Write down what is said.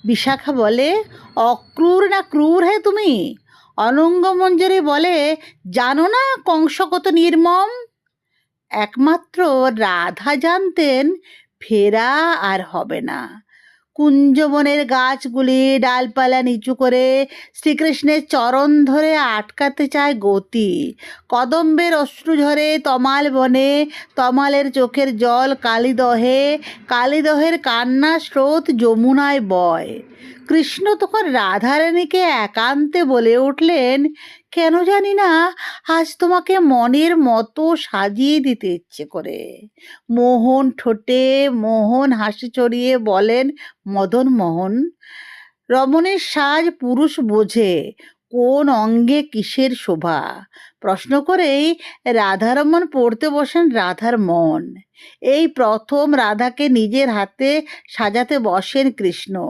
বিশাখা বলে, অক্রূর না ক্রূর হে তুমি? অনঙ্গমঞ্জরি বলে, জানো না কংস কত নির্মম? একমাত্র রাধা জানতেন ফেরা আর হবে না। কুঞ্জবনের গাছগুলি ডালপালা নিচু করে শ্রীকৃষ্ণের চরণ ধরে আটকাতে চায় গতি। কদম্বের অশ্রু ঝরে তমাল বনে, তমালের চোখের জল কালিদহে, কালিদহের কান্না স্রোত যমুনায় বয়। কৃষ্ণ তখন রাধারানীকে একান্তে বলে উঠলেন, কেন জানি না আজ তোমাকে মনের মতো সাজিয়ে দিতে ইচ্ছে করে। মোহন ঠোঁটে মোহন হাসি চড়িয়ে বলেন, মদন মোহন, রমণীর সাজ পুরুষ বোঝে, কোন অঙ্গে কিসের শোভা। প্রশ্ন করেই রাধারমণ পড়তে বসেন রাধার মন। এই প্রথম রাধাকে নিজের হাতে সাজাতে বসেন কৃষ্ণ।